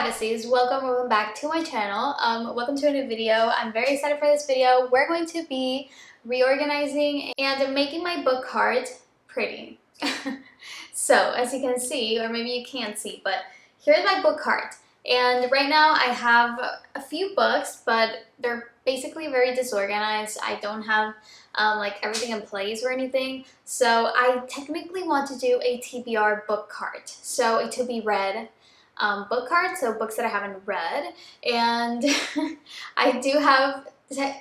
besties, welcome back to my channel. Welcome to a new video. I'm very excited for this video. We're going to be reorganizing and making my book cart pretty. So as you can see, or maybe you can't see, but here's my book cart. And right now I have a few books, but they're basically very disorganized. I don't have like everything in place or anything. So I technically want to do a TBR book cart. So a to be read book cart, so books that I haven't read. And I do have,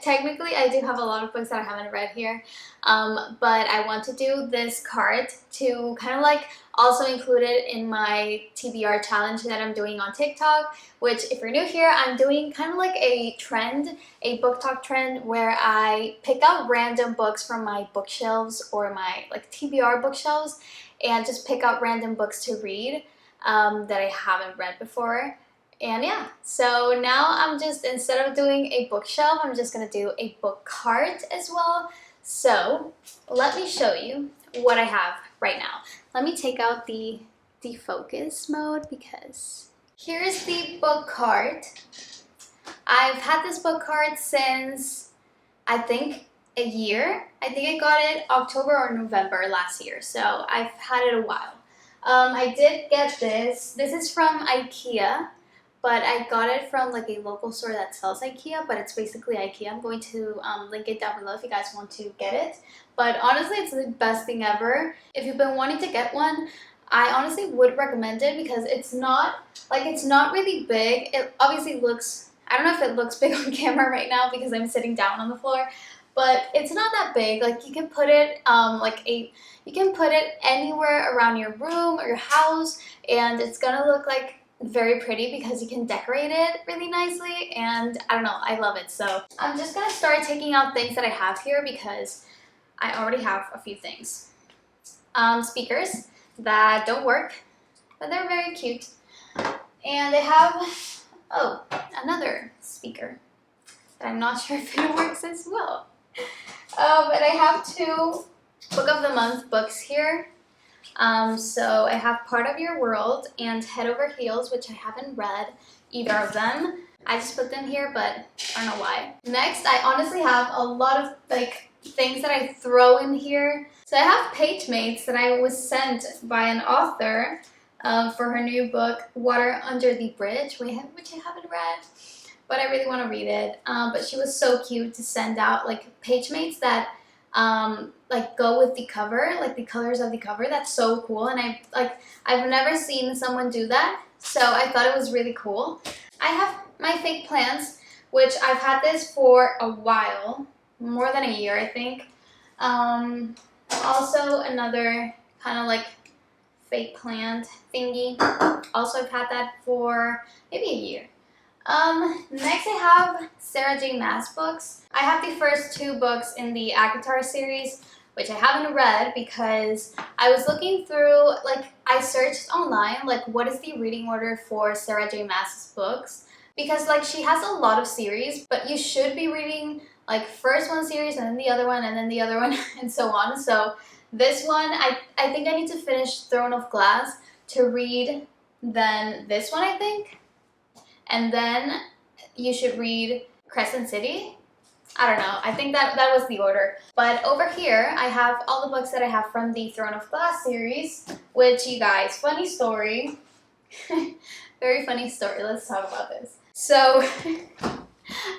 technically I do have a lot of books that I haven't read here, but I want to do this cart to kind of like also include it in my TBR challenge that I'm doing on TikTok, which if you're new here, I'm doing kind of like a trend, a book talk trend, where I pick out random books from my bookshelves or my like TBR bookshelves and just pick out random books to read that I haven't read before. And yeah, so now I'm just, instead of doing a bookshelf, I'm just gonna do a book cart as well. So let me show you what I have right now. Let me take out the defocus mode because here's the book cart. I've had this book cart since I think a year. I think I got it October or November last year, so I've had it a while. I did get this. This is from IKEA, but I got it from like a local store that sells IKEA, but it's basically IKEA. I'm going to link it down below if you guys want to get it. But honestly, it's the best thing ever. If you've been wanting to get one, I honestly would recommend it because it's not really big. It obviously looks, I don't know if it looks big on camera right now because I'm sitting down on the floor, but it's not that big. Like you can put it you can put it anywhere around your room or your house, and it's gonna look like very pretty because you can decorate it really nicely, and I don't know, I love it. So I'm just gonna start taking out things that I have here because I already have a few things. Speakers that don't work, but they're very cute. And I have, oh, another speaker that I'm not sure if it works as well. And I have two Book of the Month books here. So I have Part of Your World and Head Over Heels, which I haven't read either of them. I just put them here, but I don't know why. Next, I honestly have a lot of like things that I throw in here. So I have page mates that I was sent by an author for her new book, Water Under the Bridge, which I haven't read, but I really want to read it. But she was so cute to send out like page mates that like go with the cover, like the colors of the cover. That's so cool, and I've never seen someone do that, so I thought it was really cool. I have my fake plants, which I've had this for a while, more than a year I think. Also another kind of like fake plant thingy. Also I've had that for maybe a year. Next I have Sarah J. Maas books. I have the first two books in the ACOTAR series, which I haven't read because I was looking through, like I searched online, like what is the reading order for Sarah J. Maas's books? Because like she has a lot of series, but you should be reading like first one series and then the other one and then the other one and so on. So this one, I think I need to finish Throne of Glass to read then this one I think. And then you should read Crescent City. I don't know. I think that was the order. But over here, I have all the books that I have from the Throne of Glass series, which you guys, funny story. Very funny story. Let's talk about this. So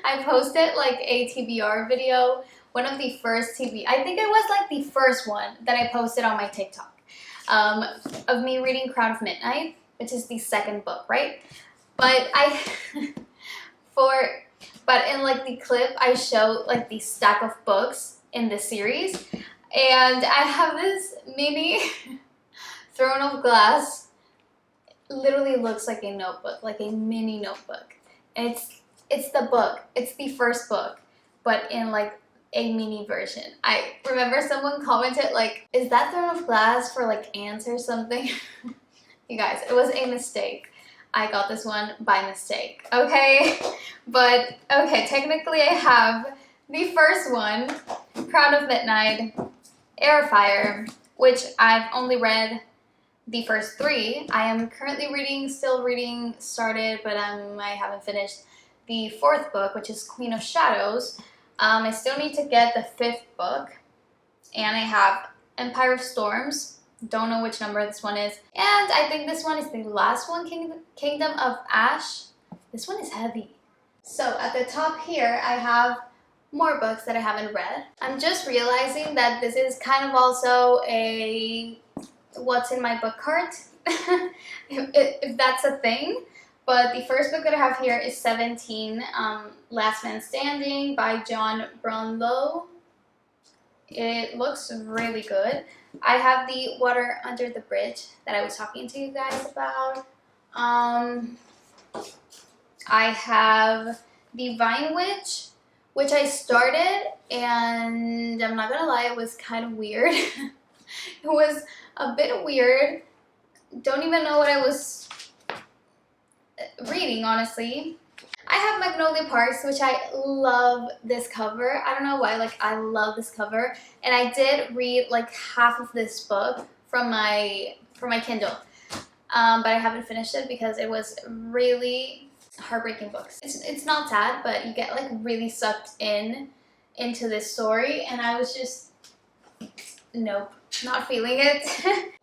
I posted like a TBR video, one of the first I think it was like the first one that I posted on my TikTok, of me reading Crown of Midnight, which is the second book, right? But in like the clip, I show like the stack of books in the series, and I have this mini Throne of Glass. Literally looks like a notebook, like a mini notebook, and it's the book. It's the first book, but in like a mini version. I remember someone commented like, "Is that Throne of Glass for like ants or something?" You guys, it was a mistake. I got this one by mistake, okay? But, okay, technically I have the first one, Crown of Midnight, Air Fire, which I've only read the first three. I am currently still reading, started, but I haven't finished the fourth book, which is Queen of Shadows. I still need to get the fifth book, and I have Empire of Storms. Don't know which number this one is. And I think this one is the last one, Kingdom of Ash. This one is heavy. So at the top here, I have more books that I haven't read. I'm just realizing that this is kind of also a what's in my book cart, if that's a thing. But the first book that I have here is 17, Last Man Standing by John Brownlow. It looks really good. I have the Water Under the Bridge that I was talking to you guys about. I have The Vine Witch, which I started, and I'm not gonna lie, it was kind of weird. It was a bit weird. Don't even know what I was reading, honestly. I have Magnolia Parks, which I love this cover. I don't know why, like, I love this cover. And I did read like half of this book from my Kindle. But I haven't finished it because it was really heartbreaking books. It's not sad, but you get like really sucked into this story, and I was just, nope, not feeling it.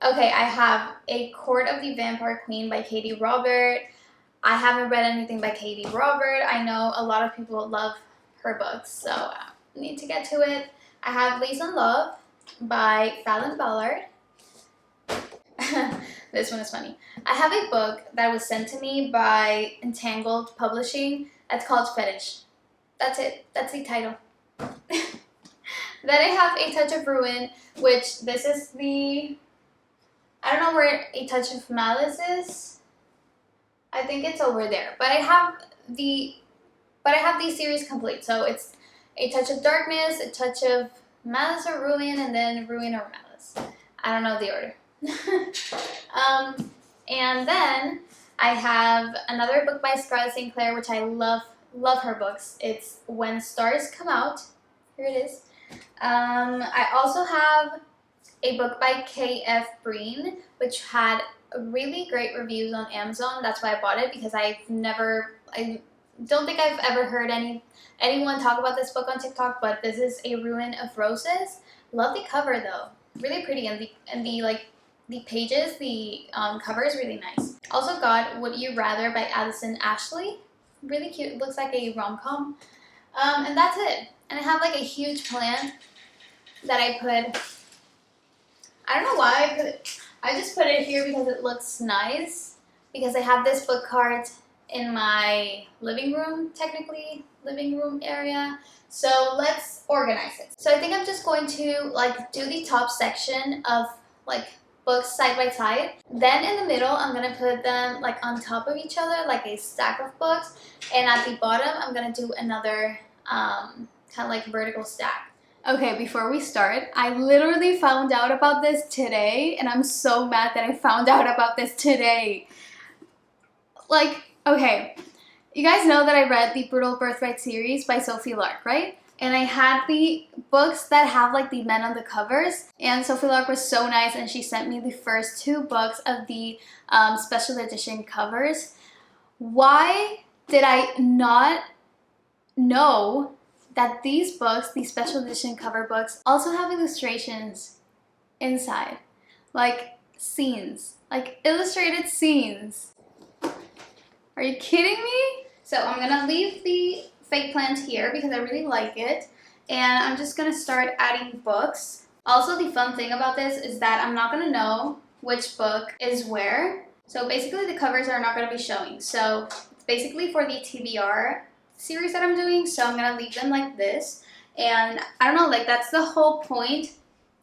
Okay, I have A Court of the Vampire Queen by Katie Robert. I haven't read anything by Katie Robert. I know a lot of people love her books, so I need to get to it. I have Lace and Love by Fallon Ballard. This one is funny. I have a book that was sent to me by Entangled Publishing. It's called Fetish. That's it. That's the title. Then I have A Touch of Ruin, which this is the... I don't know where A Touch of Malice is. I think it's over there. But I have the series complete. So it's A Touch of Darkness, A Touch of Malice or Ruin, and then Ruin or Malice. I don't know the order. And then I have another book by Scarlett St. Clair, which I love her books. It's When Stars Come Out. Here it is. I also have a book by K.F. Breen, which had really great reviews on Amazon. That's why I bought it, because I don't think I've ever heard anyone talk about this book on TikTok, but this is A Ruin of Roses. Love the cover though. Really pretty, and the pages, the cover is really nice. Also got Would You Rather by Addison Ashley. Really cute. It looks like a rom-com. And that's it. And I have like a huge plant that I put... I don't know why I just put it here because it looks nice. Because I have this book cart in my living room, technically, living room area. So let's organize it. So I think I'm just going to like do the top section of like books side by side. Then in the middle, I'm gonna put them like on top of each other, like a stack of books. And at the bottom, I'm gonna do another kind of like vertical stack. Okay, before we start, I literally found out about this today, and I'm so mad that I found out about this today. Like, okay, you guys know that I read the Brutal Birthright series by Sophie Lark, right? And I had the books that have like the men on the covers, and Sophie Lark was so nice, and she sent me the first 2 books of the special edition covers. Why did I not know that these books, these special edition cover books, also have illustrations inside? Like scenes, like illustrated scenes. Are you kidding me? So I'm gonna leave the fake plant here because I really like it, and I'm just gonna start adding books. Also, the fun thing about this is that I'm not gonna know which book is where. So basically the covers are not gonna be showing. So it's basically for the TBR series that I'm doing, so I'm gonna leave them like this. And I don't know, like that's the whole point,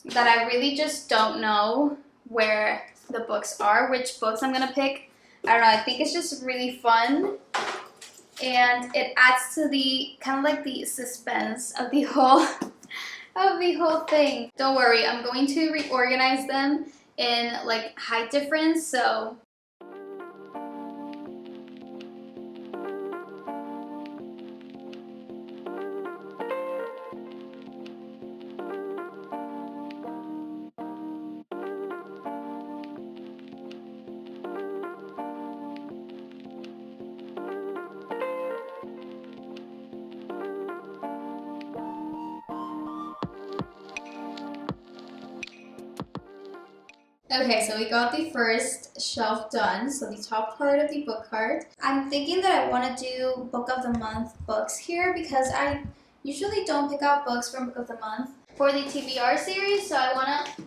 that I really just don't know where the books are, which books I'm gonna pick. I don't know, I think it's just really fun, and it adds to the kind of like the suspense of the whole thing. Don't worry, I'm going to reorganize them in like height difference, so Okay, so we got the first shelf done, so the top part of the book cart. I'm thinking that I want to do Book of the Month books here because I usually don't pick out books from Book of the Month for the TBR series, so I want to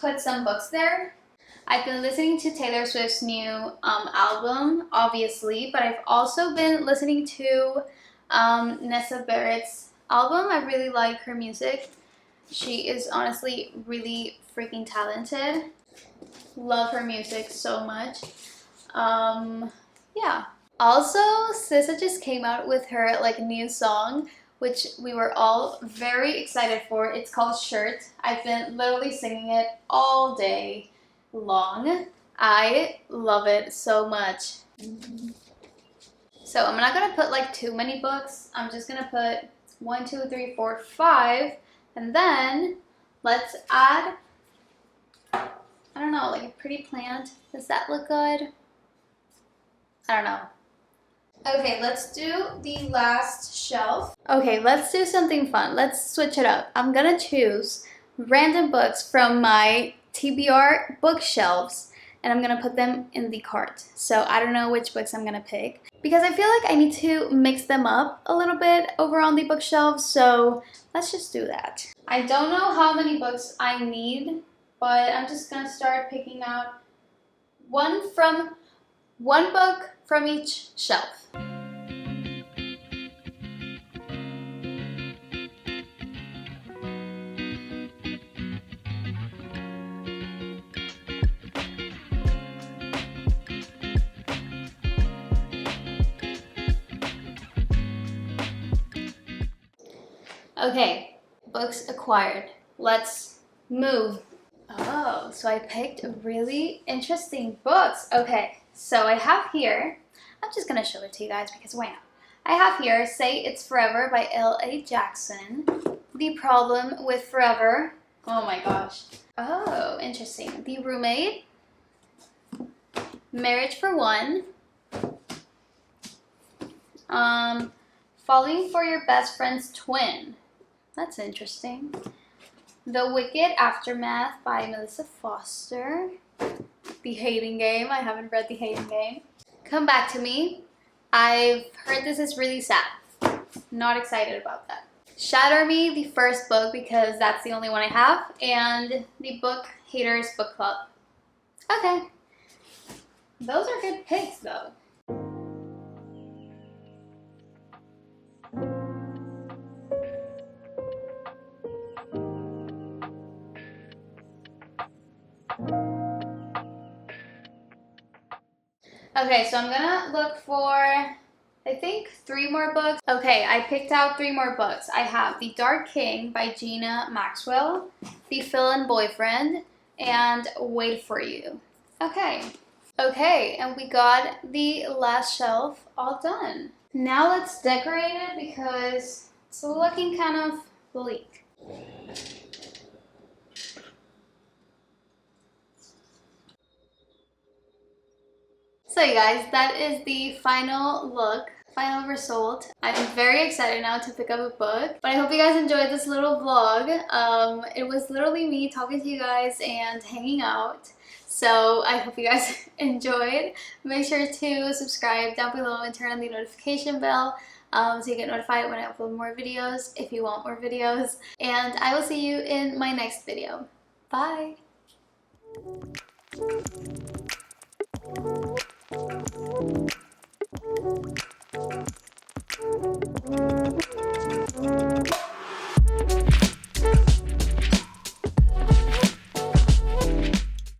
put some books there. I've been listening to Taylor Swift's new album, obviously, but I've also been listening to Nessa Barrett's album. I really like her music. She is honestly really freaking talented. Love her music so much. Yeah. Also, SZA just came out with her like new song, which we were all very excited for. It's called Shirt. I've been literally singing it all day long. I love it so much. So I'm not gonna put like too many books. I'm just gonna put 1, 2, 3, 4, 5, and then let's add, I don't know, like a pretty plant. Does that look good? I don't know. Okay, let's do the last shelf. Okay, let's do something fun. Let's switch it up. I'm gonna choose random books from my TBR bookshelves and I'm gonna put them in the cart. So I don't know which books I'm gonna pick because I feel like I need to mix them up a little bit over on the bookshelves, so let's just do that. I don't know how many books I need, but I'm just gonna start picking out one book from each shelf. Okay, books acquired. Let's move. Oh, so I picked really interesting books. Okay, so I have here, I'm just gonna show it to you guys because why not? I have here Say It's Forever by L.A. Jackson. The Problem with Forever. Oh my gosh. Oh, interesting. The Roommate. Marriage for One. Falling for Your Best Friend's Twin. That's interesting. The Wicked Aftermath by Melissa Foster. The Hating Game. I haven't read The Hating Game. Come Back to Me. I've heard this is really sad. Not excited about that. Shatter Me, the first book, because that's the only one I have. And the Book Haters Book Club. Okay. Those are good picks though. Okay, so I'm gonna look for, I think, 3 more books. Okay, I picked out 3 more books. I have The Dark King by Gina Maxwell, The Fill-In Boyfriend, and Wait for You. Okay, and we got the last shelf all done. Now let's decorate it because it's looking kind of bleak. So you guys, that is the final look, final result. I'm very excited now to pick up a book, but I hope you guys enjoyed this little vlog. It was literally me talking to you guys and hanging out. So I hope you guys enjoyed. Make sure to subscribe down below and turn on the notification bell so you get notified when I upload more videos if you want more videos. And I will see you in my next video. Bye!